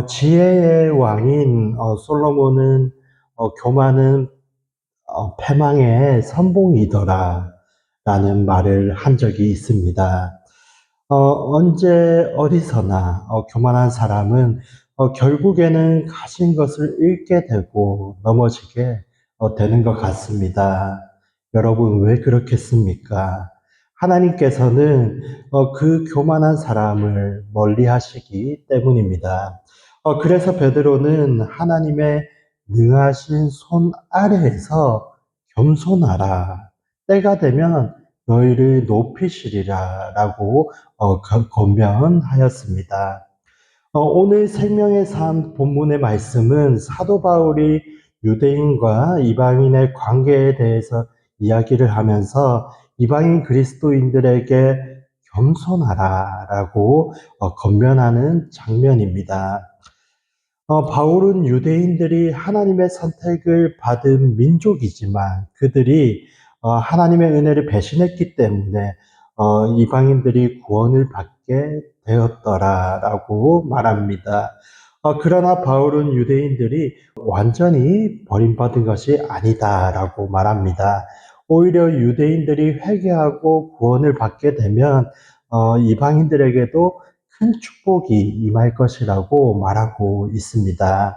지혜의 왕인 솔로몬은 교만은 패망의 선봉이더라 라는 말을 한 적이 있습니다. 언제 어디서나 교만한 사람은 결국에는 가진 것을 잃게 되고 넘어지게 되는 것 같습니다. 여러분, 왜 그렇겠습니까? 하나님께서는 그 교만한 사람을 멀리 하시기 때문입니다. 그래서 베드로는 하나님의 능하신 손 아래에서 겸손하라. 때가 되면 너희를 높이시리라 라고 권면하였습니다. 오늘 생명의 삶 본문의 말씀은 사도 바울이 유대인과 이방인의 관계에 대해서 이야기를 하면서 이방인 그리스도인들에게 겸손하라 라고 권면하는 장면입니다. 바울은 유대인들이 하나님의 선택을 받은 민족이지만 그들이 하나님의 은혜를 배신했기 때문에 이방인들이 구원을 받게 되었더라라고 말합니다. 그러나 바울은 유대인들이 완전히 버림받은 것이 아니다라고 말합니다. 오히려 유대인들이 회개하고 구원을 받게 되면 이방인들에게도 큰 축복이 임할 것이라고 말하고 있습니다.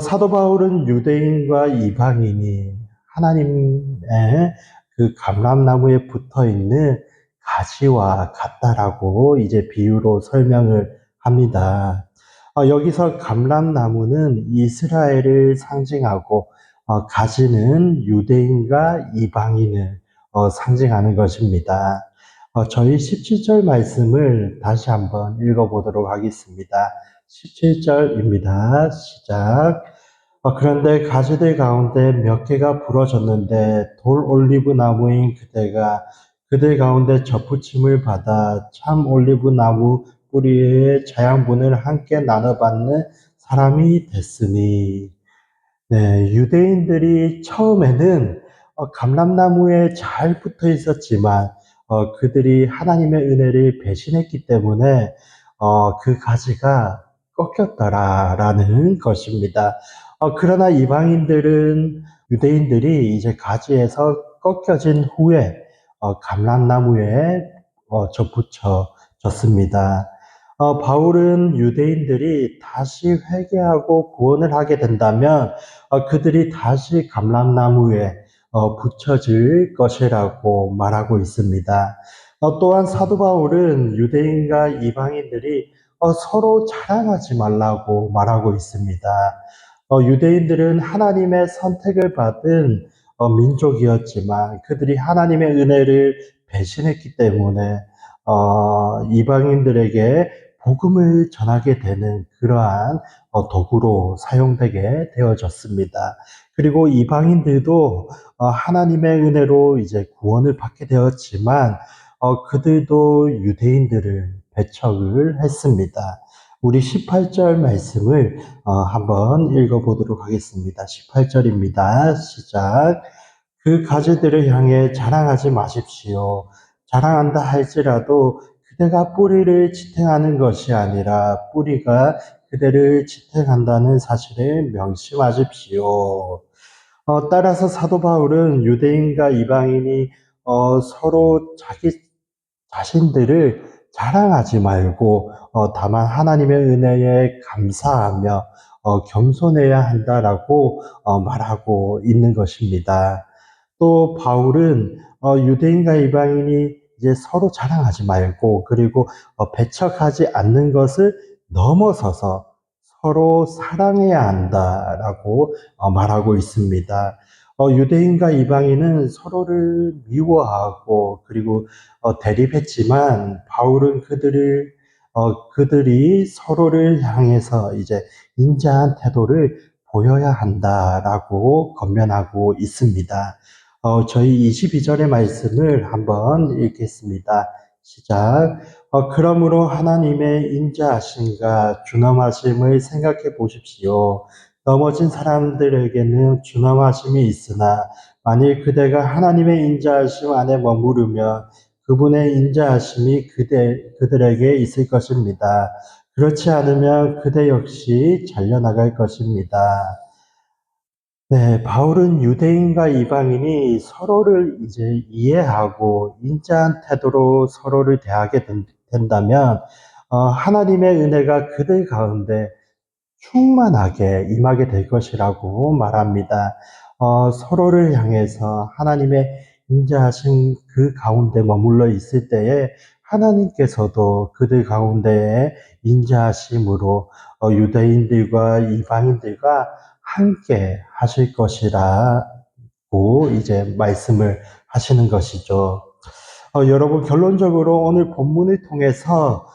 사도 바울은 유대인과 이방인이 하나님의 그 감람나무에 붙어 있는 가지와 같다라고 이제 비유로 설명을 합니다. 여기서 감람나무는 이스라엘을 상징하고 가지는 유대인과 이방인을 상징하는 것입니다. 저희 17절 말씀을 다시 한번 읽어보도록 하겠습니다. 17절입니다. 시작. 그런데 가지들 가운데 몇 개가 부러졌는데 돌 올리브 나무인 그대가 그들 가운데 접붙임을 받아 참 올리브 나무 뿌리의 자양분을 함께 나눠받는 사람이 됐으니. 네, 유대인들이 처음에는 감람나무에 잘 붙어 있었지만 그들이 하나님의 은혜를 배신했기 때문에 그 가지가 꺾였더라라는 것입니다. 그러나 이방인들은 유대인들이 이제 가지에서 꺾여진 후에 감람나무에 접붙여졌습니다. 바울은 유대인들이 다시 회개하고 구원을 하게 된다면 그들이 다시 감람나무에 붙여질 것이라고 말하고 있습니다. 또한 사도 바울은 유대인과 이방인들이 서로 자랑하지 말라고 말하고 있습니다. 유대인들은 하나님의 선택을 받은 민족이었지만 그들이 하나님의 은혜를 배신했기 때문에 이방인들에게 복음을 전하게 되는 그러한 도구로 사용되게 되어졌습니다. 그리고 이방인들도 하나님의 은혜로 이제 구원을 받게 되었지만 그들도 유대인들을 배척을 했습니다. 우리 18절 말씀을 한번 읽어보도록 하겠습니다. 18절입니다. 시작. 그 가지들을 향해 자랑하지 마십시오. 자랑한다 할지라도 그대가 뿌리를 지탱하는 것이 아니라 뿌리가 그대를 지탱한다는 사실을 명심하십시오. 따라서 사도 바울은 유대인과 이방인이 서로 자기 자신들을 자랑하지 말고 다만 하나님의 은혜에 감사하며 겸손해야 한다라고 말하고 있는 것입니다. 또 바울은 유대인과 이방인이 이제 서로 자랑하지 말고 그리고 배척하지 않는 것을 넘어서서 서로 사랑해야 한다라고 말하고 있습니다. 유대인과 이방인은 서로를 미워하고 그리고 대립했지만 바울은 그들이 서로를 향해서 이제 인자한 태도를 보여야 한다라고 권면하고 있습니다. 저희 22절의 말씀을 한번 읽겠습니다. 시작. 그러므로 하나님의 인자하심과 준엄하심을 생각해 보십시오. 넘어진 사람들에게는 준엄하심이 있으나 만일 그대가 하나님의 인자하심 안에 머무르면 그분의 인자하심이 그들에게 있을 것입니다. 그렇지 않으면 그대 역시 잘려나갈 것입니다. 네, 바울은 유대인과 이방인이 서로를 이제 이해하고 인자한 태도로 서로를 대하게 된다면, 하나님의 은혜가 그들 가운데 충만하게 임하게 될 것이라고 말합니다. 서로를 향해서 하나님의 인자하신 그 가운데 머물러 있을 때에 하나님께서도 그들 가운데에 인자하심으로 유대인들과 이방인들과 함께 하실 것이라고 이제 말씀을 하시는 것이죠. 여러분, 결론적으로 오늘 본문을 통해서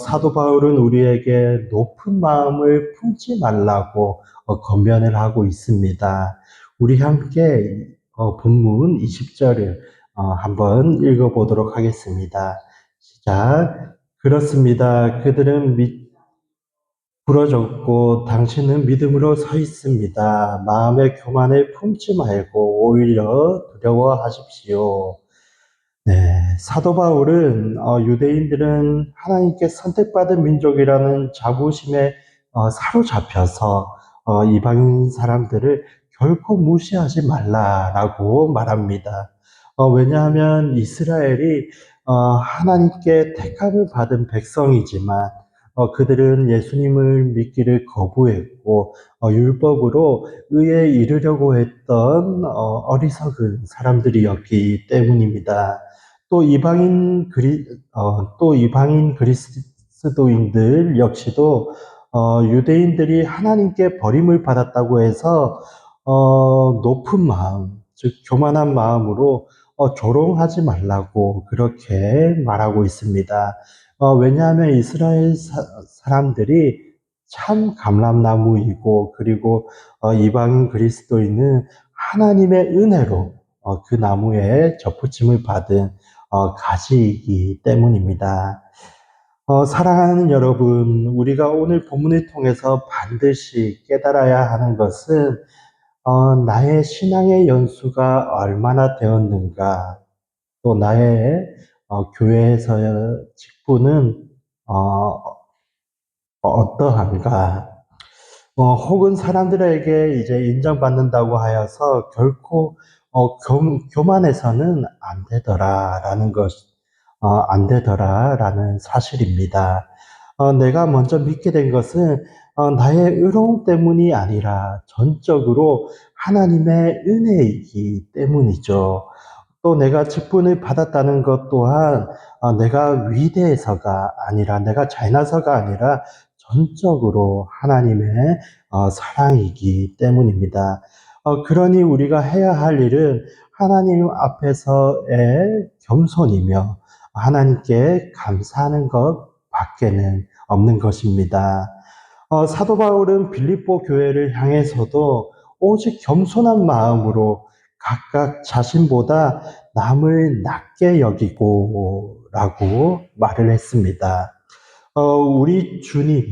사도 바울은 우리에게 높은 마음을 품지 말라고 권면을 하고 있습니다. 우리 함께 본문 20절을 한번 읽어보도록 하겠습니다. 시작. 그렇습니다. 그들은 부러졌고 당신은 믿음으로 서 있습니다. 마음의 교만을 품지 말고 오히려 두려워하십시오. 네, 사도 바울은 유대인들은 하나님께 선택받은 민족이라는 자부심에 사로잡혀서 이방인 사람들을 결코 무시하지 말라라고 말합니다. 왜냐하면 이스라엘이 하나님께 택함을 받은 백성이지만 그들은 예수님을 믿기를 거부했고 율법으로 의에 이르려고 했던 어리석은 사람들이었기 때문입니다. 또 또 이방인 그리스도인들 역시도 유대인들이 하나님께 버림을 받았다고 해서 높은 마음, 즉 교만한 마음으로 조롱하지 말라고 그렇게 말하고 있습니다. 왜냐하면 이스라엘 사람들이 참 감람나무이고, 그리고 이방인 그리스도인은 하나님의 은혜로 그 나무에 접붙임을 받은 가지이기 때문입니다. 사랑하는 여러분, 우리가 오늘 본문을 통해서 반드시 깨달아야 하는 것은 나의 신앙의 연수가 얼마나 되었는가, 또 나의 교회에서의 직분은 어, 어떠한가, 혹은 사람들에게 이제 인정받는다고 하여서 결코 교만해서는 안 되더라라는 안 되더라라는 사실입니다. 내가 먼저 믿게 된 것은 나의 의로움 때문이 아니라 전적으로 하나님의 은혜이기 때문이죠. 또 내가 직분을 받았다는 것 또한 내가 위대해서가 아니라, 내가 잘나서가 아니라 전적으로 하나님의 사랑이기 때문입니다. 그러니 우리가 해야 할 일은 하나님 앞에서의 겸손이며 하나님께 감사하는 것 밖에는 없는 것입니다. 사도 바울은 빌립보 교회를 향해서도 오직 겸손한 마음으로 각각 자신보다 남을 낮게 여기고 라고 말을 했습니다. 우리 주님,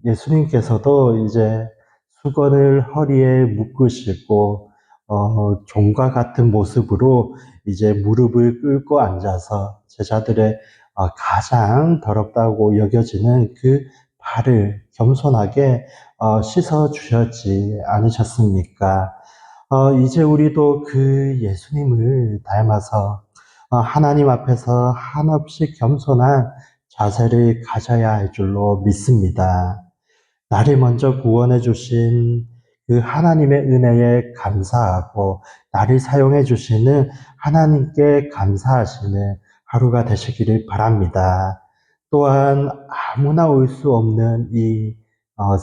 예수님께서도 이제 수건을 허리에 묶으시고, 종과 같은 모습으로 이제 무릎을 꿇고 앉아서 제자들의 가장 더럽다고 여겨지는 그 발을 겸손하게 씻어 주셨지 않으셨습니까? 이제 우리도 그 예수님을 닮아서 하나님 앞에서 한없이 겸손한 자세를 가져야 할 줄로 믿습니다. 나를 먼저 구원해 주신 그 하나님의 은혜에 감사하고 나를 사용해 주시는 하나님께 감사하시는 하루가 되시기를 바랍니다. 또한 아무나 올 수 없는 이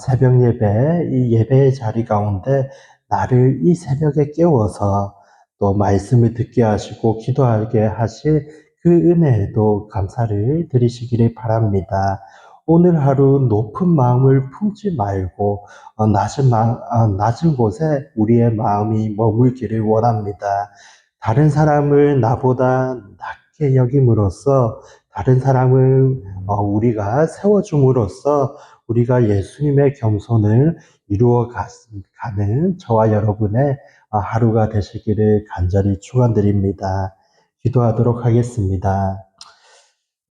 새벽 예배, 이 예배의 자리 가운데 나를 이 새벽에 깨워서 또 말씀을 듣게 하시고 기도하게 하실 그 은혜에도 감사를 드리시기를 바랍니다. 오늘 하루 높은 마음을 품지 말고 낮은 곳에 우리의 마음이 머물기를 원합니다. 다른 사람을 나보다 낮게 여김으로써, 다른 사람을 우리가 세워줌으로써 우리가 예수님의 겸손을 이루어 가는 저와 여러분의 하루가 되시기를 간절히 축원드립니다. 기도하도록 하겠습니다.